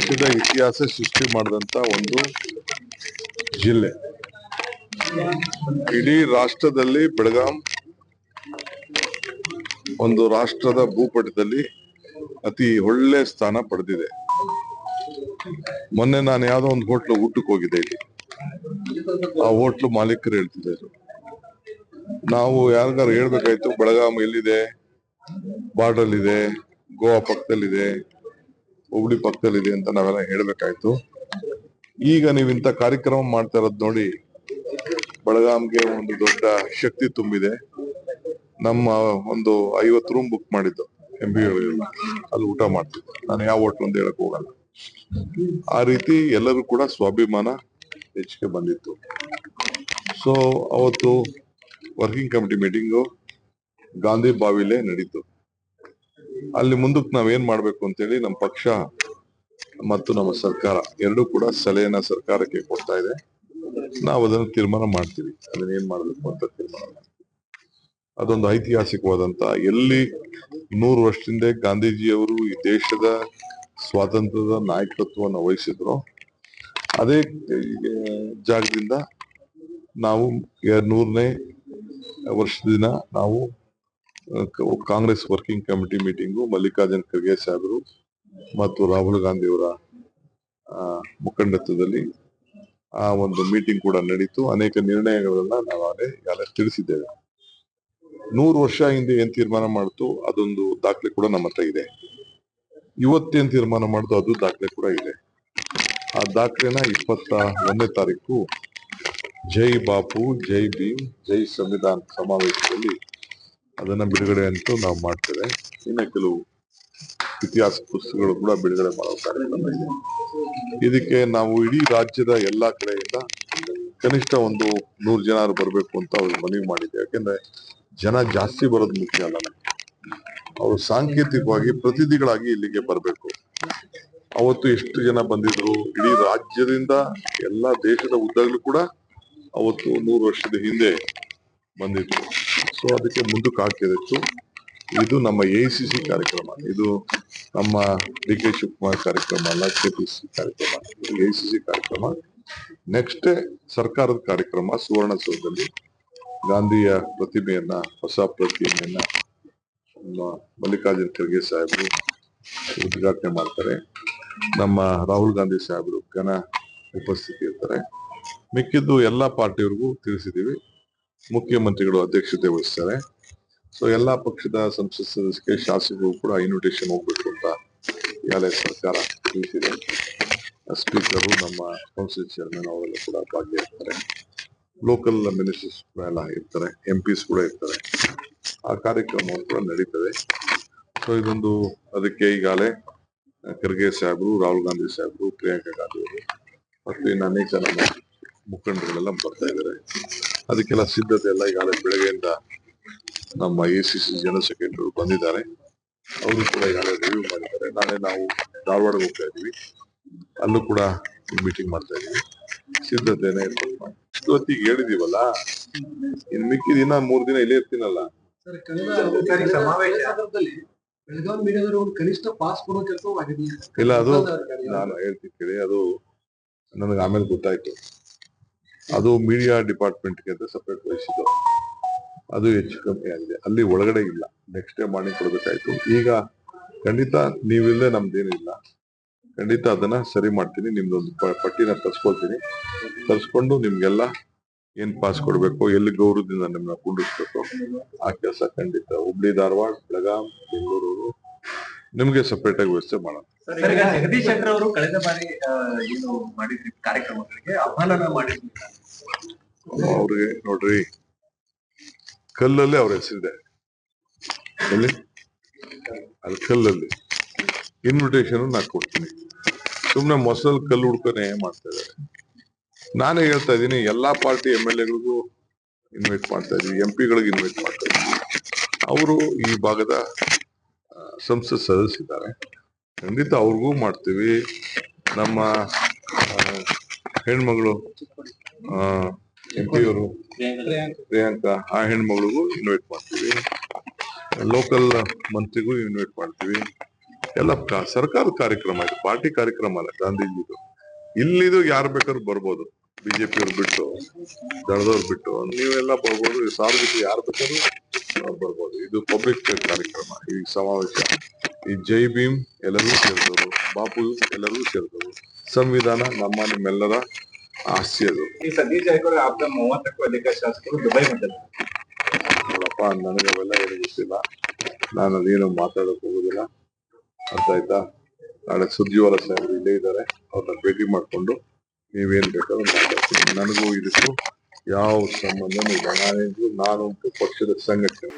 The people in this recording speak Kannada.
ರಾಜ್ಯದ ಇತಿಹಾಸ ಸೃಷ್ಟಿ ಮಾಡಿದಂತ ಒಂದು ಜಿಲ್ಲೆ. ಇಡೀ ರಾಷ್ಟ್ರದಲ್ಲಿ ಬೆಳಗಾಂ ಒಂದು ರಾಷ್ಟ್ರದ ಭೂಪಟದಲ್ಲಿ ಅತಿ ಒಳ್ಳೆ ಸ್ಥಾನ ಪಡೆದಿದೆ. ಮೊನ್ನೆ ನಾನು ಯಾವ್ದೋ ಒಂದು ಹೋಟ್ಲು ಊಟಕ್ಕೆ ಹೋಗಿದ್ದೆ ಇಲ್ಲಿ. ಆ ಹೋಟ್ಲು ಮಾಲೀಕರು ಹೇಳ್ತಿದ್ರು, ನಾವು ಯಾರಿಗಾರು ಹೇಳ್ಬೇಕಾಯ್ತು ಬೆಳಗಾಂ ಎಲ್ಲಿದೆ, ಬಾರ್ಡರ್ ಇದೆ, ಗೋವಾ ಪಕ್ಕದಲ್ಲಿದೆ, ಹುಬ್ಳಿ ಪಕ್ಕದಲ್ಲಿದೆ ಅಂತ ನಾವೆಲ್ಲ ಹೇಳ್ಬೇಕಾಯ್ತು. ಈಗ ನೀವು ಇಂಥ ಕಾರ್ಯಕ್ರಮ ಮಾಡ್ತಾ ಇರೋದು ನೋಡಿ ಬೆಳಗಾಂಗೆ ಒಂದು ದೊಡ್ಡ ಶಕ್ತಿ ತುಂಬಿದೆ. ನಮ್ಮ ಒಂದು 50 ರೂಮ್ ಬುಕ್ ಮಾಡಿದ್ದು MB ಅಲ್ಲಿ ಊಟ ಮಾಡ್ತಿದ್ದೆ. ನಾನು ಯಾವ ಹೋಟ್ಲು ಅಂತ ಹೇಳಕ್ ಹೋಗಲ್ಲ. ಆ ರೀತಿ ಎಲ್ಲರೂ ಕೂಡ ಸ್ವಾಭಿಮಾನ ಹೆಚ್ಚಿಗೆ ಬಂದಿತ್ತು. ಸೊ ಅವತ್ತು ವರ್ಕಿಂಗ್ ಕಮಿಟಿ ಮೀಟಿಂಗು ಗಾಂಧಿ ಬಾವಿಲೇ ನಡೀತು. ಅಲ್ಲಿ ಮುಂದಕ್ಕೆ ನಾವೇನ್ ಮಾಡ್ಬೇಕು ಅಂತೇಳಿ ನಮ್ಮ ಪಕ್ಷ ಮತ್ತು ನಮ್ಮ ಸರ್ಕಾರ ಎರಡೂ ಕೂಡ ಸಲಹೆನ ಸರ್ಕಾರಕ್ಕೆ ಕೊಡ್ತಾ ಇದೆ. ನಾವು ಅದನ್ನು ತೀರ್ಮಾನ ಮಾಡ್ತೀವಿ, ಅದನ್ನ ಏನ್ ಮಾಡ್ಬೇಕು ಅಂತ ತೀರ್ಮಾನ ಮಾಡ್ತೀವಿ. ಅದೊಂದು ಐತಿಹಾಸಿಕವಾದಂತ, ಎಲ್ಲಿ 100 ವರ್ಷದಿಂದ ಗಾಂಧೀಜಿಯವರು ಈ ದೇಶದ ಸ್ವಾತಂತ್ರ್ಯದ ನಾಯಕತ್ವವನ್ನು ವಹಿಸಿದ್ರು, ಅದೇ ಜಾಗದಿಂದ ನಾವು 100ನೇ ವರ್ಷದ ನಾವು Congress working committee meeting Mallikarjun Kharge ಸಾಹೇಬರು ಮತ್ತು ರಾಹುಲ್ ಗಾಂಧಿ ಅವರ ಮುಖಂಡತ್ವದಲ್ಲಿ ಆ ಒಂದು ಮೀಟಿಂಗ್ ಕೂಡ ನಡೀತು. ಅನೇಕ ನಿರ್ಣಯಗಳನ್ನ ನಾವು ಈಗಾಗಲೇ ತಿಳಿಸಿದ್ದೇವೆ. 100 ವರ್ಷ ಹಿಂದೆ ಏನ್ ತೀರ್ಮಾನ ಮಾಡ್ತು ಅದೊಂದು ದಾಖಲೆ ಕೂಡ ನಮ್ಮ ಹತ್ರ ಇದೆ. ಇವತ್ತೇನ್ ತೀರ್ಮಾನ ಮಾಡ್ತು ಅದು ದಾಖಲೆ ಕೂಡ ಇದೆ. ಆ ದಾಖಲೆನ 21ನೇ ತಾರೀಕು ಜೈ ಬಾಪು, ಜೈ ಭೀಮ್, ಜೈ ಸಂವಿಧಾನ್ ಸಮಾವೇಶದಲ್ಲಿ ಅದನ್ನ ಬಿಡುಗಡೆ ಅಂತೂ ನಾವು ಮಾಡ್ತೇವೆ. ಇನ್ನು ಕೆಲವು ಇತಿಹಾಸ ಪುಸ್ತಕಗಳು ಕೂಡ ಬಿಡುಗಡೆ ಮಾಡೋ ಕಾರ್ಯಕ್ರಮ ಇದೆ. ಇದಕ್ಕೆ ನಾವು ಇಡೀ ರಾಜ್ಯದ ಎಲ್ಲಾ ಕಡೆಯಿಂದ ಕನಿಷ್ಠ ಒಂದು 100 ಜನ ಬರಬೇಕು ಅಂತ ಅವ್ರಿಗೆ ಮನವಿ ಮಾಡಿದ್ದೆ. ಯಾಕೆಂದ್ರೆ ಜನ ಜಾಸ್ತಿ ಬರೋದು ಮುಖ್ಯ ಅಲ್ಲ, ಅವರು ಸಾಂಕೇತಿಕವಾಗಿ ಪ್ರತಿನಿಧಿಗಳಾಗಿ ಇಲ್ಲಿಗೆ ಬರಬೇಕು. ಅವತ್ತು ಎಷ್ಟು ಜನ ಬಂದಿದ್ರು, ಇಡೀ ರಾಜ್ಯದಿಂದ ಎಲ್ಲಾ ದೇಶದ ಉದ್ದಗಲೂ ಕೂಡ ಅವತ್ತು 100 ವರ್ಷದ ಹಿಂದೆ ಬಂದಿದ್ರು. ಸೊ ಅದಕ್ಕೆ ಮುಂದಕ್ಕೆ ಹಾಕಿದಷ್ಟು ಇದು ನಮ್ಮ AICC ಕಾರ್ಯಕ್ರಮ, ಇದು ನಮ್ಮ DK ಶಿವಕುಮಾರ್ ಕಾರ್ಯಕ್ರಮ ಅಲ್ಲ, KPC ಕಾರ್ಯಕ್ರಮ, ಇದು AICC ಕಾರ್ಯಕ್ರಮ. ನೆಕ್ಸ್ಟ್ ಸರ್ಕಾರದ ಕಾರ್ಯಕ್ರಮ ಸುವರ್ಣಸೌಧದಲ್ಲಿ ಗಾಂಧಿಯ ಪ್ರತಿಮೆಯನ್ನ, ಹೊಸ ಪ್ರತಿಮೆಯನ್ನ ಮಲ್ಲಿಕಾರ್ಜುನ್ ಖರ್ಗೆ ಸಾಹೇಬರು ಉದ್ಘಾಟನೆ ಮಾಡ್ತಾರೆ. ನಮ್ಮ ರಾಹುಲ್ ಗಾಂಧಿ ಸಾಹೇಬರು ಘನ ಉಪಸ್ಥಿತಿ ಇರ್ತಾರೆ. ಮಿಕ್ಕಿದ್ದು ಎಲ್ಲಾ ಪಾರ್ಟಿಯವರಿಗೂ ತಿಳಿಸಿದೀವಿ. ಮುಖ್ಯಮಂತ್ರಿಗಳು ಅಧ್ಯಕ್ಷತೆ ವಹಿಸ್ತಾರೆ. ಸೊ ಎಲ್ಲಾ ಪಕ್ಷದ ಸಂಸತ್ ಸದಸ್ಯರಿಗೆ, ಶಾಸಕರು ಕೂಡ ಇನ್ವಿಟೇಷನ್ ಹೋಗ್ಬೇಕು ಅಂತ ಈಗಾಗಲೇ ಸರ್ಕಾರ ತಿಳಿಸಿದೆ. ಸ್ಪೀಕರು, ನಮ್ಮ ಕೌನ್ಸಿಲ್ ಚೇರ್ಮನ್ ಅವರೆಲ್ಲ ಕೂಡ ಭಾಗಿಯಾಗ್ತಾರೆ. ಲೋಕಲ್ ಮಿನಿಸ್ಟರ್ಸ್ ಎಲ್ಲ ಇರ್ತಾರೆ, MPs ಕೂಡ ಇರ್ತಾರೆ. ಆ ಕಾರ್ಯಕ್ರಮ ಕೂಡ ನಡೀತದೆ. ಸೊ ಇದೊಂದು ಅದಕ್ಕೆ ಈಗಾಗಲೇ ಖರ್ಗೆ ಸಾಹೇಬರು, ರಾಹುಲ್ ಗಾಂಧಿ ಸಾಹೇಬರು, ಪ್ರಿಯಾಂಕಾ ಗಾಂಧಿ ಅವರು ಮತ್ತು ಇನ್ನು ಅನೇಕ ನಮ್ಮ ಮುಖಂಡರುಗಳೆಲ್ಲ ಬರ್ತಾ ಇದ್ದಾರೆ. ಅದಕ್ಕೆಲ್ಲ ಸಿದ್ಧತೆ ಎಲ್ಲ ಈಗಾಗಲೇ ಬೆಳಗ್ಗೆಯಿಂದ ನಮ್ಮ AICC ಜನರಲ್ ಸೆಕ್ರೆಟರಿ ಬಂದಿದ್ದಾರೆ. ಅವರು ಕೂಡ ಈಗಾಗಲೇ ರಿವ್ಯೂ ಮಾಡಿದ್ದಾರೆ. ನಾಳೆ ನಾವು ಧಾರವಾಡ ಹೋಗ್ತಾ ಇದೀವಿ, ಅಲ್ಲೂ ಕೂಡ ಮೀಟಿಂಗ್ ಮಾಡ್ತಾ ಇದೀವಿ. ಸಿದ್ಧತೆನ ಏರ್ಪಾಡು ಮಾಡಿ ಇಷ್ಟು ಹೊತ್ತಿಗೆ ಹೇಳಿದೀವಲ್ಲ, ಇನ್ ಮಿಕ್ಕಿದ ಇನ್ನ 3 ದಿನ ಇಲ್ಲೇ ಇರ್ತೀನಲ್ಲ. ಇಲ್ಲ, ಅದು ನಾನು ಹೇಳ್ತೀನಿ ಕೇಳಿ, ಅದು ನನಗೆ ಆಮೇಲೆ ಗೊತ್ತಾಯ್ತು. ಅದು ಮೀಡಿಯಾ ಡಿಪಾರ್ಟ್ಮೆಂಟ್ಗೆ ಅಂತ ಸಪರೇಟ್ ವಹಿಸಿದ್ದು, ಅದು ಹೆಚ್ಚು ಕಮ್ಮಿ ಆಗಿದೆ. ಅಲ್ಲಿ ಒಳಗಡೆ ಇಲ್ಲ, ನೆಕ್ಸ್ಟ್ ಡೇ ಮಾಡಿ ಕೊಡ್ಬೇಕಾಯ್ತು. ಈಗ ಖಂಡಿತ ನೀವಿಲ್ಲದೆ ನಮ್ದೇನಿಲ್ಲ, ಖಂಡಿತ ಅದನ್ನ ಸರಿ ಮಾಡ್ತೀನಿ. ನಿಮ್ದೊಂದು ಪಟ್ಟಿನ ತರ್ಸ್ಕೊಳ್ತೀನಿ. ತರ್ಸ್ಕೊಂಡು ನಿಮ್ಗೆಲ್ಲ ಏನ್ ಪಾಸ್ ಕೊಡ್ಬೇಕು, ಎಲ್ಲಿ ಗೌರವದಿಂದ ನಿಮ್ಮನ್ನ ಕುಂಡಿಸ್ಬೇಕು, ಆ ಕೆಲಸ ಖಂಡಿತ ಹುಬ್ಳಿ, ಧಾರವಾಡ, ಬೆಳಗಾಂ, ಬೆಂಗಳೂರು ನಿಮ್ಗೆ ಸಪರೇಟ್ ಆಗಿ ವ್ಯವಸ್ಥೆ ಮಾಡೋಣ. ಜಗದೀಶ್ ಶೆಟ್ಟರ್ ಅವರು ಕಳೆದ ಬಾರಿ ಏನು ಮಾಡಿದ್ರಿ ಕಾರ್ಯಕ್ರಮಗಳಿಗೆ ಆಹ್ವಾನ ಮಾಡಿದ್ರಿ. ಅವ್ರಿಗೆ ನೋಡ್ರಿ, ಕಲ್ಲಲ್ಲಿ ಅವ್ರ ಹೆಸರಿದೆ, ಎಲ್ಲಿ ಅಲ್ಲಿ ಕಲ್ಲಲ್ಲಿ ಇನ್ವಿಟೇಷನ್ ನಾ ಕೊಡ್ತೀನಿ. ಸುಮ್ನೆ ಮೊಸಲ್ ಕಲ್ಲು ಹುಡ್ಕೊನೆ ಮಾಡ್ತಾ ಇದ್ದಾರೆ. ನಾನೇ ಹೇಳ್ತಾ ಇದ್ದೀನಿ, ಎಲ್ಲಾ ಪಾರ್ಟಿ MLAಗಳಿಗೂ ಇನ್ವೈಟ್ ಮಾಡ್ತಾ ಇದೀವಿ, MP ಗಳಿಗೆ ಇನ್ವೈಟ್ ಮಾಡ್ತಾ ಇದೀವಿ. ಅವರು ಈ ಭಾಗದ ಸಂಸತ್ ಸದಸ್ಯರಿದ್ದಾರೆ, ಖಂಡಿತ ಅವ್ರಿಗೂ ಮಾಡ್ತೀವಿ. ನಮ್ಮ ಹೆಣ್ಮಗಳು MP ಅವರು ಪ್ರಿಯಾಂಕಾ, ಆ ಹೆಣ್ಮಗಳಿಗೂ ಇನ್ವೈಟ್ ಮಾಡ್ತೀವಿ. ಲೋಕಲ್ ಮಂತ್ರಿಗೂ ಇನ್ವೈಟ್ ಮಾಡ್ತೀವಿ. ಎಲ್ಲ ಸರ್ಕಾರದ ಕಾರ್ಯಕ್ರಮ ಇದು, ಪಾರ್ಟಿ ಕಾರ್ಯಕ್ರಮ ಅಲ್ಲ ಗಾಂಧೀಜಿದು. ಇಲ್ಲಿದು ಯಾರು ಬೇಕಾದ್ರೂ ಬರ್ಬೋದು, ಬಿಜೆಪಿ ಅವ್ರು ಬಿಟ್ಟು, ದಳದವ್ರು ಬಿಟ್ಟು ನೀವೆಲ್ಲ ಬರ್ಬೋದು, ಸಾರ್ವಜನಿಕ ಯಾರು ಬೇಕಾದ್ರೂ ಬರ್ಬೋದು. ಇದು ಪಬ್ಲಿಕ್ ಕಾರ್ಯಕ್ರಮ. ಈ ಸಮಾವೇಶ, ಈ ಜೈ ಭೀಮ್ ಎಲ್ಲರೂ ಸೇರಿದವರು, ಬಾಪು ಎಲ್ಲರೂ ಸೇರಿದವರು. ಸಂವಿಧಾನ ನಮ್ಮ ನಿಮ್ಮೆಲ್ಲರ ಆಸ್ತಿ ಅದು. ಈ ಸತೀಶ್ ಜಾರಕಿಹೊಳಿ ಆಪ್ತ 30ಕ್ಕೂ ಅಧಿಕ ಶಾಸಕರು ದುಬೈ ಹೊಂದಿದ್ದಾರೆ. ನೋಡಪ್ಪ, ನನಗೆ ಅವೆಲ್ಲ ಏನು ಗೊತ್ತಿಲ್ಲ, ನಾನು ಅದೇನು ಮಾತಾಡಕ್ ಹೋಗುದಿಲ್ಲ. ಅರ್ಥ ಆಯ್ತಾ? ನಾಳೆ ಸುರ್ಜಿವಾಲ ಸಾಹೇಬರು ಇಲ್ಲೇ ಇದ್ದಾರೆ, ಅವ್ರನ್ನ ಭೇಟಿ ಮಾಡ್ಕೊಂಡು ನೀವೇನ್ ಬೇಕಾದ್ರೂ ಮಾತಾಡ್ತೀನಿ. ನನಗೂ ಇದಕ್ಕೂ ಯಾವ ಸಂಬಂಧನೂ ಇಲ್ಲ. ನಾನು ಪಕ್ಷದ ಸಂಘಟನೆ